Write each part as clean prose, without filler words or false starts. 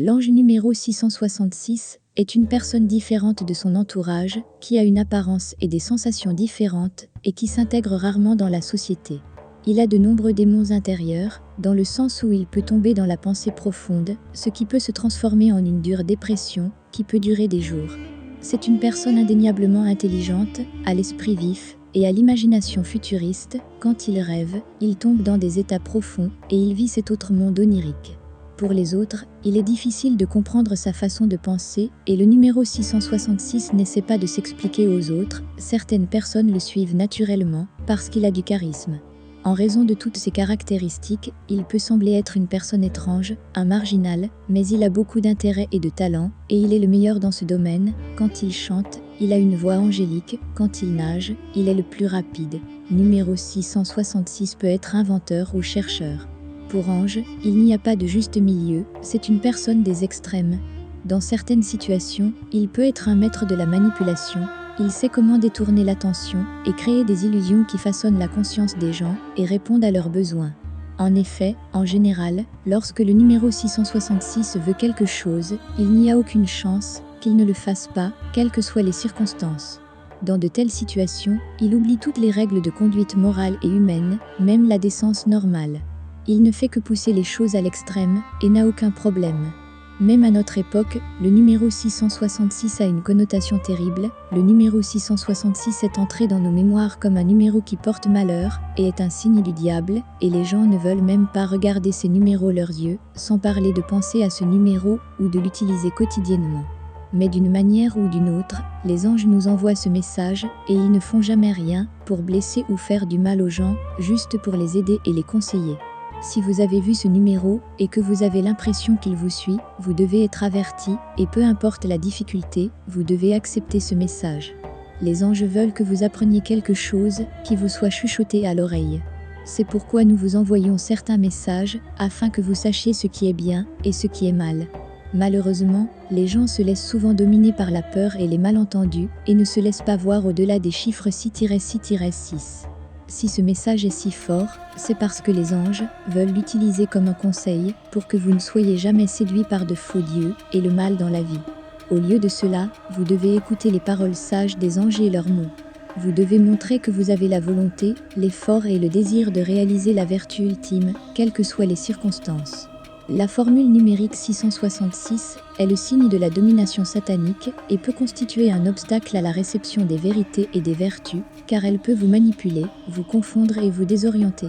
L'ange numéro 666 est une personne différente de son entourage, qui a une apparence et des sensations différentes et qui s'intègre rarement dans la société. Il a de nombreux démons intérieurs, dans le sens où il peut tomber dans la pensée profonde, ce qui peut se transformer en une dure dépression qui peut durer des jours. C'est une personne indéniablement intelligente, à l'esprit vif et à l'imagination futuriste. Quand il rêve, il tombe dans des états profonds et il vit cet autre monde onirique. Pour les autres, il est difficile de comprendre sa façon de penser et le numéro 666 n'essaie pas de s'expliquer aux autres. Certaines personnes le suivent naturellement parce qu'il a du charisme. En raison de toutes ces caractéristiques, il peut sembler être une personne étrange, un marginal, mais il a beaucoup d'intérêt et de talent, et il est le meilleur dans ce domaine. Quand il chante, il a une voix angélique, quand il nage, il est le plus rapide. Numéro 666 peut être inventeur ou chercheur. Pour Ange, il n'y a pas de juste milieu, c'est une personne des extrêmes. Dans certaines situations, il peut être un maître de la manipulation. Il sait comment détourner l'attention et créer des illusions qui façonnent la conscience des gens et répondent à leurs besoins. En effet, en général, lorsque le numéro 666 veut quelque chose, il n'y a aucune chance qu'il ne le fasse pas, quelles que soient les circonstances. Dans de telles situations, il oublie toutes les règles de conduite morale et humaine, même la décence normale. Il ne fait que pousser les choses à l'extrême et n'a aucun problème. Même à notre époque, le numéro 666 a une connotation terrible. Le numéro 666 est entré dans nos mémoires comme un numéro qui porte malheur et est un signe du diable, et les gens ne veulent même pas regarder ces numéros leurs yeux, sans parler de penser à ce numéro ou de l'utiliser quotidiennement. Mais d'une manière ou d'une autre, les anges nous envoient ce message et ils ne font jamais rien pour blesser ou faire du mal aux gens, juste pour les aider et les conseiller. Si vous avez vu ce numéro et que vous avez l'impression qu'il vous suit, vous devez être averti et peu importe la difficulté, vous devez accepter ce message. Les anges veulent que vous appreniez quelque chose qui vous soit chuchoté à l'oreille. C'est pourquoi nous vous envoyons certains messages afin que vous sachiez ce qui est bien et ce qui est mal. Malheureusement, les gens se laissent souvent dominer par la peur et les malentendus et ne se laissent pas voir au-delà des chiffres 6-6-6. Si ce message est si fort, c'est parce que les anges veulent l'utiliser comme un conseil pour que vous ne soyez jamais séduits par de faux dieux et le mal dans la vie. Au lieu de cela, vous devez écouter les paroles sages des anges et leurs mots. Vous devez montrer que vous avez la volonté, l'effort et le désir de réaliser la vertu ultime, quelles que soient les circonstances. La formule numérique 666 est le signe de la domination satanique et peut constituer un obstacle à la réception des vérités et des vertus, car elle peut vous manipuler, vous confondre et vous désorienter.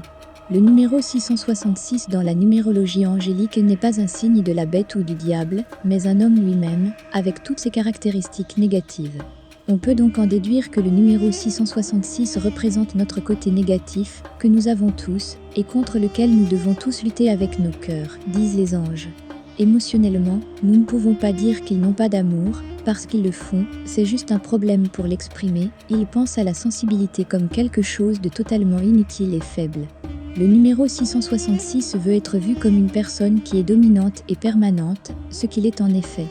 Le numéro 666 dans la numérologie angélique n'est pas un signe de la bête ou du diable, mais un homme lui-même, avec toutes ses caractéristiques négatives. On peut donc en déduire que le numéro 666 représente notre côté négatif, que nous avons tous, et contre lequel nous devons tous lutter avec nos cœurs, disent les anges. Émotionnellement, nous ne pouvons pas dire qu'ils n'ont pas d'amour, parce qu'ils le font, c'est juste un problème pour l'exprimer. Ils pensent à la sensibilité comme quelque chose de totalement inutile et faible. Le numéro 666 veut être vu comme une personne qui est dominante et permanente, ce qu'il est en effet.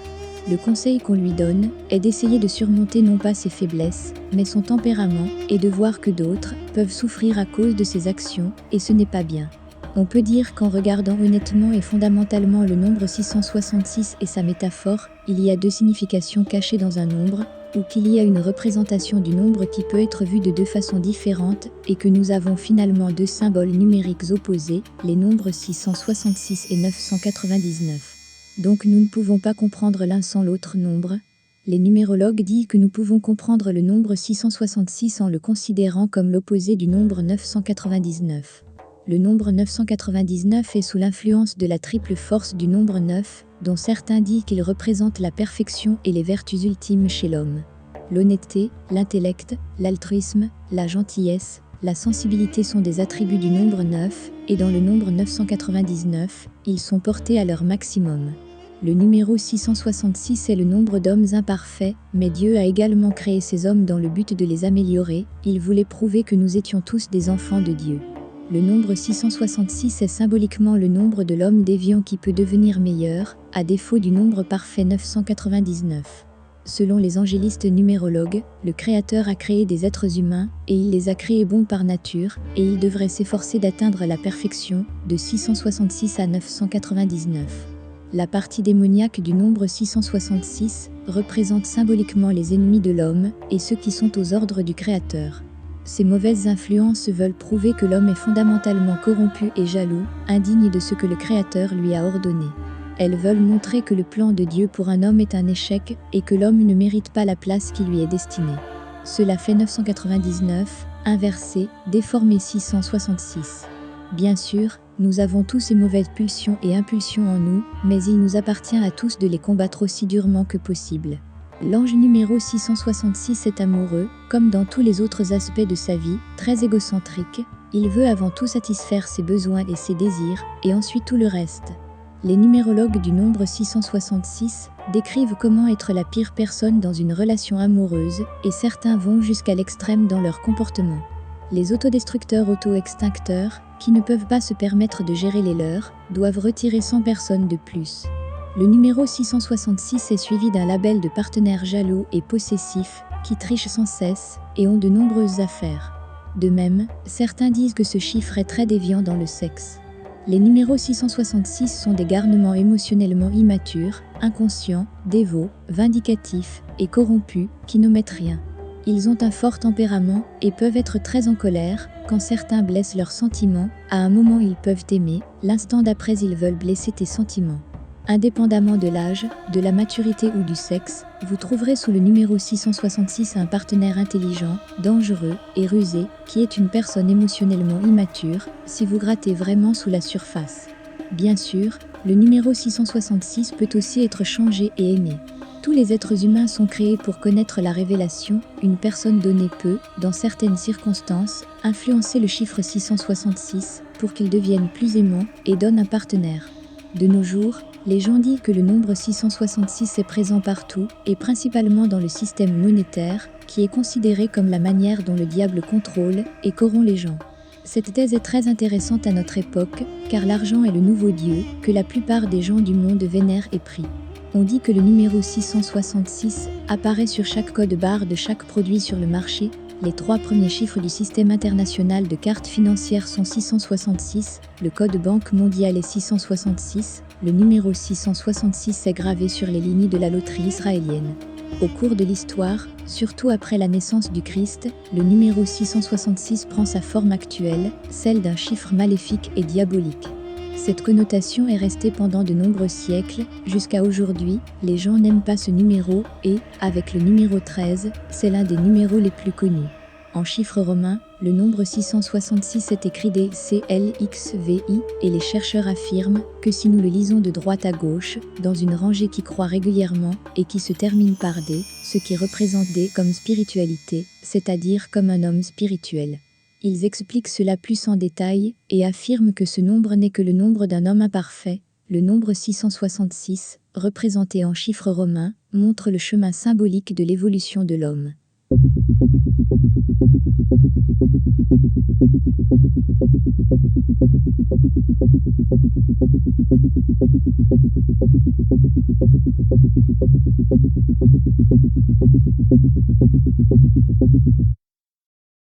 Le conseil qu'on lui donne est d'essayer de surmonter non pas ses faiblesses, mais son tempérament, et de voir que d'autres peuvent souffrir à cause de ses actions, et ce n'est pas bien. On peut dire qu'en regardant honnêtement et fondamentalement le nombre 666 et sa métaphore, il y a deux significations cachées dans un nombre, ou qu'il y a une représentation du nombre qui peut être vue de deux façons différentes, et que nous avons finalement deux symboles numériques opposés, les nombres 666 et 999. Donc nous ne pouvons pas comprendre l'un sans l'autre nombre. Les numérologues disent que nous pouvons comprendre le nombre 666 en le considérant comme l'opposé du nombre 999. Le nombre 999 est sous l'influence de la triple force du nombre 9, dont certains disent qu'il représente la perfection et les vertus ultimes chez l'homme. L'honnêteté, l'intellect, l'altruisme, la gentillesse, la sensibilité sont des attributs du nombre 9, et dans le nombre 999, ils sont portés à leur maximum. Le numéro 666 est le nombre d'hommes imparfaits, mais Dieu a également créé ces hommes dans le but de les améliorer. Il voulait prouver que nous étions tous des enfants de Dieu. Le nombre 666 est symboliquement le nombre de l'homme déviant qui peut devenir meilleur, à défaut du nombre parfait 999. Selon les angélistes numérologues, le Créateur a créé des êtres humains, et il les a créés bons par nature, et ils devraient s'efforcer d'atteindre la perfection, de 666 à 999. La partie démoniaque du nombre 666 représente symboliquement les ennemis de l'homme et ceux qui sont aux ordres du Créateur. Ces mauvaises influences veulent prouver que l'homme est fondamentalement corrompu et jaloux, indigne de ce que le Créateur lui a ordonné. Elles veulent montrer que le plan de Dieu pour un homme est un échec et que l'homme ne mérite pas la place qui lui est destinée. Cela fait 999, inversé, déformé 666. Bien sûr, nous avons tous ces mauvaises pulsions et impulsions en nous, mais il nous appartient à tous de les combattre aussi durement que possible. L'ange numéro 666 est amoureux, comme dans tous les autres aspects de sa vie, très égocentrique. Il veut avant tout satisfaire ses besoins et ses désirs, et ensuite tout le reste. Les numérologues du nombre 666 décrivent comment être la pire personne dans une relation amoureuse, et certains vont jusqu'à l'extrême dans leur comportement. Les autodestructeurs auto-extincteurs, qui ne peuvent pas se permettre de gérer les leurs, doivent retirer 100 personnes de plus. Le numéro 666 est suivi d'un label de partenaires jaloux et possessifs, qui trichent sans cesse et ont de nombreuses affaires. De même, certains disent que ce chiffre est très déviant dans le sexe. Les numéros 666 sont des garnements émotionnellement immatures, inconscients, dévots, vindicatifs et corrompus, qui n'omettent rien. Ils ont un fort tempérament et peuvent être très en colère. Quand certains blessent leurs sentiments, à un moment ils peuvent t'aimer, l'instant d'après ils veulent blesser tes sentiments. Indépendamment de l'âge, de la maturité ou du sexe, vous trouverez sous le numéro 666 un partenaire intelligent, dangereux et rusé, qui est une personne émotionnellement immature, si vous grattez vraiment sous la surface. Bien sûr, le numéro 666 peut aussi être changé et aimé. Tous les êtres humains sont créés pour connaître la révélation. Une personne donnée peut, dans certaines circonstances, influencer le chiffre 666 pour qu'il devienne plus aimant et donne un partenaire. De nos jours, les gens disent que le nombre 666 est présent partout, et principalement dans le système monétaire, qui est considéré comme la manière dont le diable contrôle et corrompt les gens. Cette thèse est très intéressante à notre époque, car l'argent est le nouveau dieu que la plupart des gens du monde vénèrent et prient. On dit que le numéro 666 apparaît sur chaque code-barre de chaque produit sur le marché. Les 3 premiers chiffres du système international de cartes financières sont 666, le code banque mondial est 666, le numéro 666 est gravé sur les lignes de la loterie israélienne. Au cours de l'histoire, surtout après la naissance du Christ, le numéro 666 prend sa forme actuelle, celle d'un chiffre maléfique et diabolique. Cette connotation est restée pendant de nombreux siècles, jusqu'à aujourd'hui, les gens n'aiment pas ce numéro et, avec le numéro 13, c'est l'un des numéros les plus connus. En chiffres romains, le nombre 666 est écrit DCLXVI et les chercheurs affirment que si nous le lisons de droite à gauche, dans une rangée qui croît régulièrement et qui se termine par D, ce qui représente D comme spiritualité, c'est-à-dire comme un homme spirituel. Ils expliquent cela plus en détail et affirment que ce nombre n'est que le nombre d'un homme imparfait. Le nombre 666, représenté en chiffres romains, montre le chemin symbolique de l'évolution de l'homme.